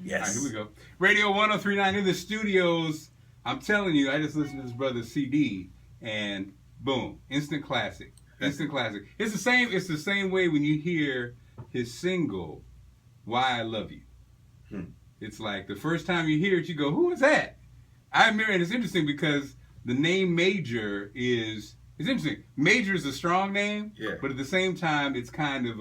Yes. All right, here we go. Radio 103.9 in the studios. I'm telling you, I just listened to this brother's CD, and boom, instant classic. Instant classic. It's the same. It's the same way when you hear his single, "Why I Love You." It's like the first time you hear it, you go, "Who is that?" I remember, and it's interesting because the name Major is. It's interesting. Major is a strong name, Yeah. but at the same time, it's kind of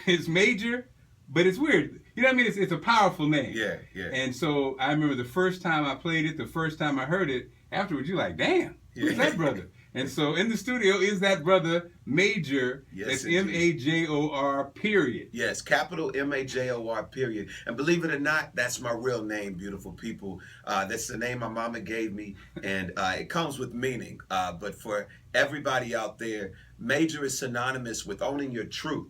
it's major, but it's weird. You know what I mean? It's a powerful name. Yeah, yeah. And so I remember the first time I played it, the first time I heard it, afterwards you're like, damn, who's that brother? And so in the studio is that brother, Major. Yes, that's indeed. Major, period. Yes, capital Major, period. And believe it or not, that's my real name, beautiful people. That's the name my mama gave me, and it comes with meaning. But for everybody out there, Major is synonymous with owning your truth.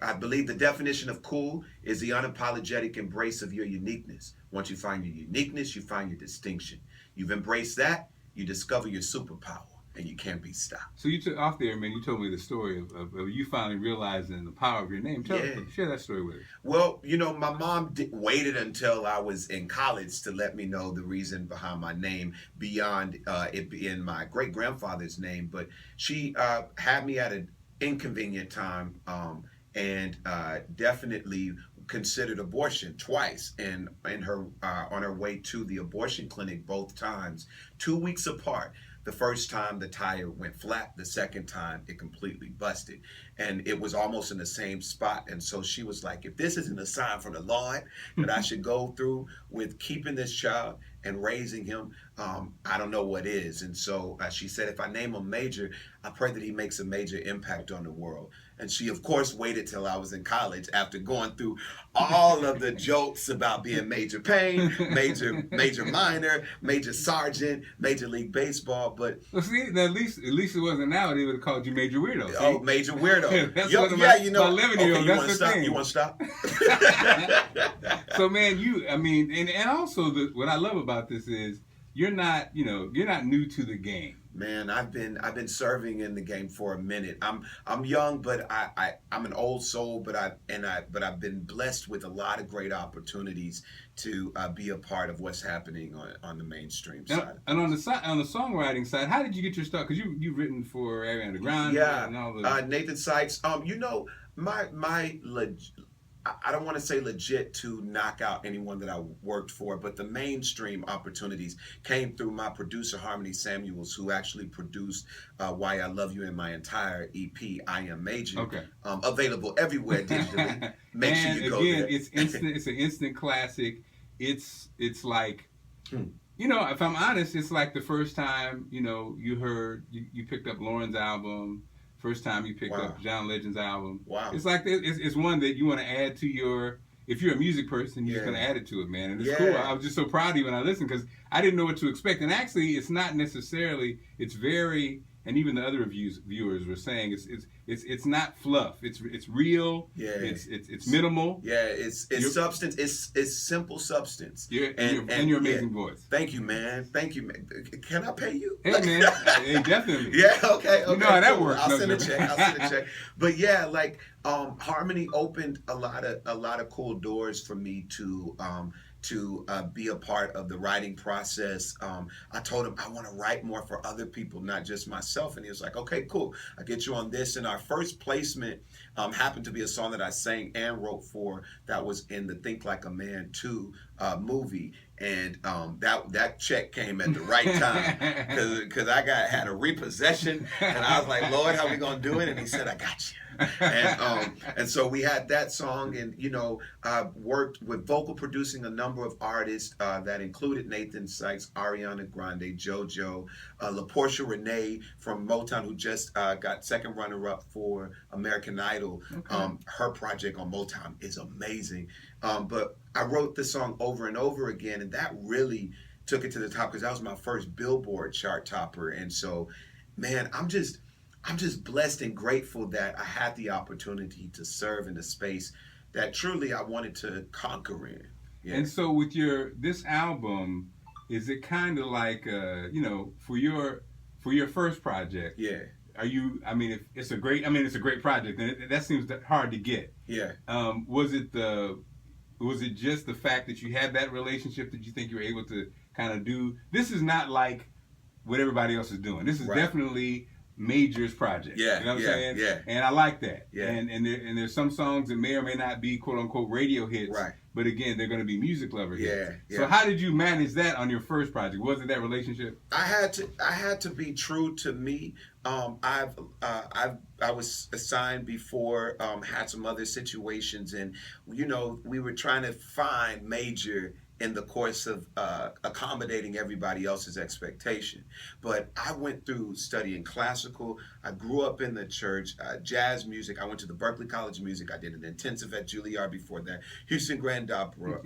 I believe the definition of cool is the unapologetic embrace of your uniqueness. Once you find your uniqueness, you find your distinction. You've embraced that, you discover your superpower, and you can't be stopped. So you took off there, man. You told me the story of you finally realizing the power of your name. Share that story with us. Well, you know, my mom waited until I was in college to let me know the reason behind my name beyond it being my great-grandfather's name. But she had me at an inconvenient time and definitely considered abortion twice, and her on her way to the abortion clinic both times, 2 weeks apart. The first time the tire went flat, the second time it completely busted, and it was almost in the same spot. And so she was like, if this isn't a sign from the Lord that I should go through with keeping this child and raising him, I don't know what is. And so she said, if I name him Major, I pray that he makes a major impact on the world. And she, of course, waited till I was in college after going through all of the jokes about being Major Payne, Major Minor, Major Sergeant, Major League Baseball. But well, see, at least it wasn't now. They would have called you Major Weirdo. See? Oh, Major Weirdo. That's what my 11-year-old. Okay, That's the thing. You want to stop? So, man, and also what I love about this is you're not new to the game. Man, I've been serving in the game for a minute. I'm young, but I'm an old soul. But I've been blessed with a lot of great opportunities to be a part of what's happening on the mainstream side. And on the songwriting side, how did you get your start? Because you've written for Ariana Grande, and all the Nathan Sykes. You know, I don't want to say legit to knock out anyone that I worked for, but the mainstream opportunities came through my producer, Harmony Samuels, who actually produced Why I Love You in my entire EP, I Am Major. Okay. Available everywhere digitally. Make sure you go there. It's instant. It's an instant classic. It's like, you know, if I'm honest, it's like the first time, you know, you picked up Lauren's album. First time you picked up John Legend's album. Wow. It's like it's one that you want to add to your. If you're a music person, you're just going to add it to it, man. And it's cool. I was just so proud of you when I listened because I didn't know what to expect. And actually, it's not necessarily. It's very. And even the other viewers were saying it's not fluff. It's real. Yeah. It's minimal. Yeah. It's substance. It's simple substance. And your amazing voice. Thank you, man. Thank you, man. Can I pay you? Hey, man. Hey, definitely. Yeah. Okay. You know how that works. I'll send a check. But yeah, like Harmony opened a lot of cool doors for me to be a part of the writing process. I told him I want to write more for other people, not just myself. And he was like, okay, cool. I'll get you on this. And our first placement happened to be a song that I sang and wrote for that was in the Think Like a Man 2 movie. And that check came at the right time because I had a repossession. And I was like, Lord, how we going to do it? And he said, I got you. And so we had that song, and you know, worked with vocal producing a number of artists that included Nathan Sykes, Ariana Grande, JoJo, LaPortia Renee from Motown, who just got second runner-up for American Idol. Okay. Her project on Motown is amazing. But I wrote the song over and over again, and that really took it to the top because that was my first Billboard chart topper. And so, man, I'm just blessed and grateful that I had the opportunity to serve in a space that truly I wanted to conquer in. Yeah. And so with this album, is it kind of like you know, for your first project? Yeah. Are you? I mean, it's a great project, and that seems hard to get. Yeah. Was it was it just the fact that you had that relationship that you think you were able to kind of do? This is not like what everybody else is doing. This is definitely Major's project. Yeah, you know what I'm saying? Yeah. And I like that. Yeah. And there's some songs that may or may not be quote unquote radio hits. Right. But again, they're going to be music lover hits. Yeah. So how did you manage that on your first project? Was it that relationship? I had to be true to me. I was assigned before, had some other situations, and we were trying to find Major in the course of accommodating everybody else's expectation. But I went through studying classical. I grew up in the church, jazz music. I went to the Berklee College of Music. I did an intensive at Juilliard before that. Houston Grand Opera.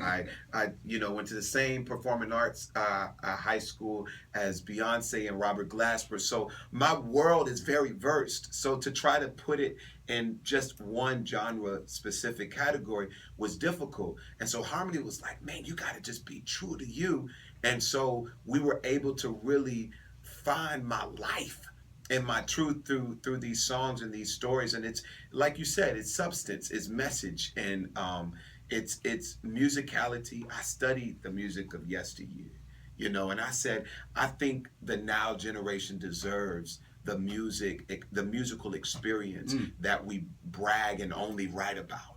I went to the same performing arts high school as Beyonce and Robert Glasper. So my world is very versed. So to try to put it in just one genre specific category was difficult. And so Harmony was like, man, you got to just be true to you. And so we were able to really find my life and my truth through these songs and these stories. And it's like you said, it's substance, it's message, and it's musicality. I studied the music of yesteryear, and I said, I think the now generation deserves the musical experience that we brag and only write about.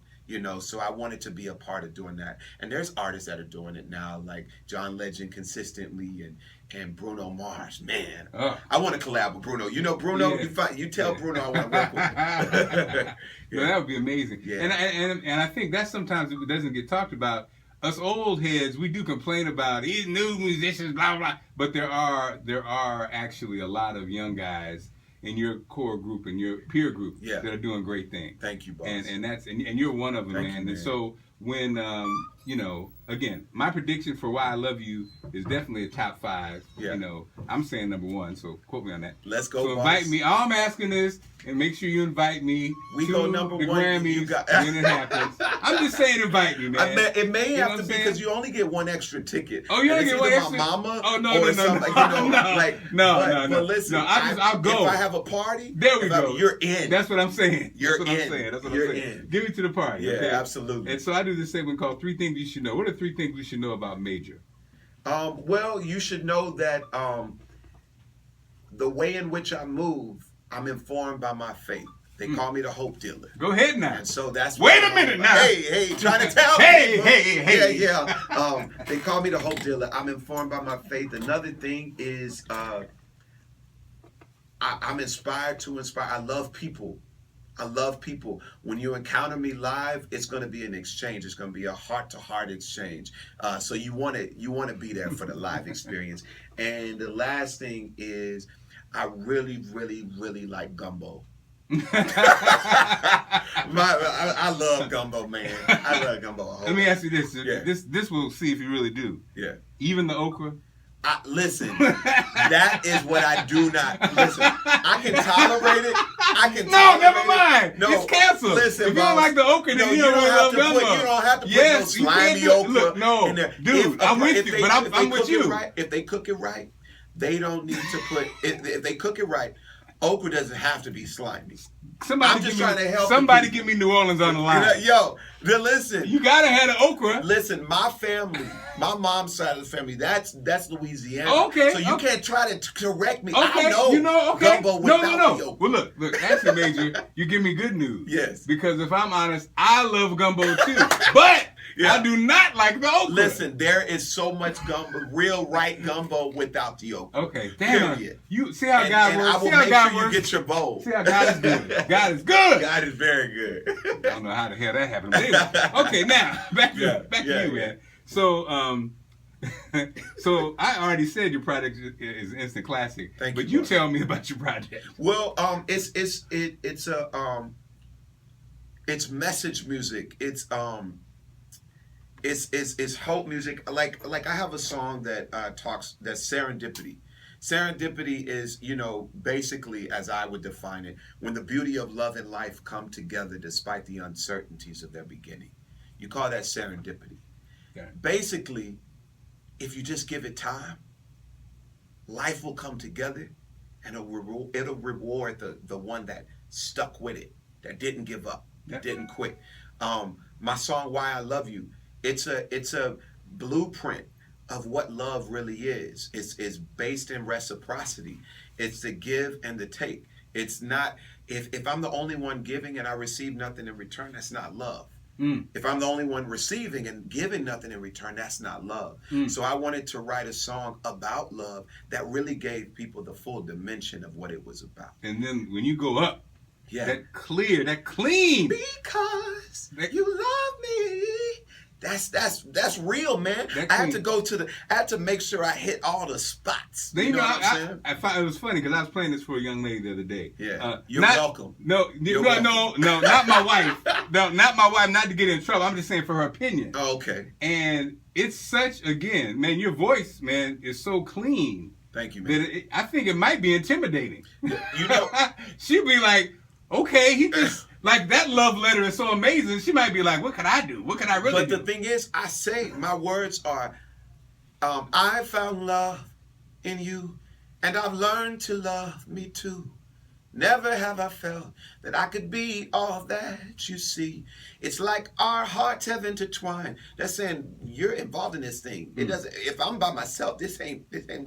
So I wanted to be a part of doing that. And there's artists that are doing it now, like John Legend consistently, and Bruno Mars. Man, I want to collab with Bruno. Bruno, you tell Bruno I want to work with him. That would be amazing. Yeah. And I think that sometimes it doesn't get talked about. Us old heads, we do complain about these new musicians, blah blah. But there are actually a lot of young guys in your core group and your peer group that are doing great things. Thank you, boss. And you're one of them, man. You, man. And so when again, my prediction for Why I Love You is definitely a top 5. Yeah. I'm saying number 1, so quote me on that. Let's go. So invite me. All I'm asking is, and make sure you invite me. We to go number the 1. Grammys when it happens. I'm just saying, invite me, man. It may have to be because you only get one extra ticket. Oh, you only get one extra. My mama. Oh no, or no. But listen, I'll go. If I have a party, there we go. You're in. That's what I'm saying. You're in. Give me to the party. Yeah, okay? absolutely. And so I do this segment called 3 Things You Should Know. What are 3 things we should know about Major? Well, you should know that the way in which I move, I'm informed by my faith. They call me the hope dealer. Go ahead now. And so that's wait a minute now. Hey, trying to tell hey. Yeah. They call me the hope dealer. I'm informed by my faith. Another thing is I'm inspired to inspire. I love people. When you encounter me live, it's going to be an exchange. It's going to be a heart-to-heart exchange. So you want to be there for the live experience. And the last thing is, I really, really, really like gumbo. I love gumbo, man. I love gumbo. Let me ask you this. Yeah. This will see if you really do. Yeah. Even the okra. Listen, that is what I do not. Listen, I can tolerate it. Never mind. No, it's canceled. Listen, if you don't like the okra, then you don't love gumbo. You don't have to put no slimy okra. Look, no, in there. Dude, I'm with you, but I'm with you. If they cook it right, they don't need to put. If they cook it right, okra doesn't have to be slimy. Somebody give me New Orleans on the line. Yo, listen. You gotta have the okra. Listen, my family, my mom's side of the family, that's Louisiana. Okay. So you can't try to correct me. Okay. I know gumbo without the okra. Well, look. Actually, Major, you give me good news. Yes. Because if I'm honest, I love gumbo too, but I do not like the okra. Listen, there is so much gumbo, real right gumbo without the okra. Okay. Damn. Period. You see how God works. I will make sure you get your bowl. See how God is good. God is good. God is very good. I don't know how the hell that happened. But anyway, okay, now back to you, man. So, so I already said your project is instant classic. Thank you. But you tell me about your project. Well, it's message music. It's hope music. Like I have a song that that's serendipity. Serendipity is, basically, as I would define it, when the beauty of love and life come together despite the uncertainties of their beginning. You call that serendipity. Okay. Basically, if you just give it time, life will come together, and it'll reward the one that stuck with it, that didn't give up, that didn't quit. My song, Why I Love You, It's a blueprint of what love really is. It's based in reciprocity. It's the give and the take. It's not, if I'm the only one giving and I receive nothing in return, that's not love. If I'm the only one receiving and giving nothing in return, that's not love. So I wanted to write a song about love that really gave people the full dimension of what it was about. And then when you go up, Yeah. that clear, that clean. Because you love me. That's real, man. I had to I had to make sure I hit all the spots. Then, You know what I'm saying? I found it was funny because I was playing this for a young lady the other day. Yeah. You're welcome. No, not my wife. No, not my wife. Not to get in trouble. I'm just saying for her opinion. Oh, okay. And it's such, again, man, your voice, man, is so clean. Thank you, man. That I think it might be intimidating. You know, she'd be like, okay, he just. Like, that love letter is so amazing. She might be like, what can I do? What can I really do? But the thing is, I say, my words are, I found love in you, and I've learned to love me too. Never have I felt that I could be all that you see. It's like our hearts have intertwined. That's saying you're involved in this thing. It doesn't. If I'm by myself, this ain't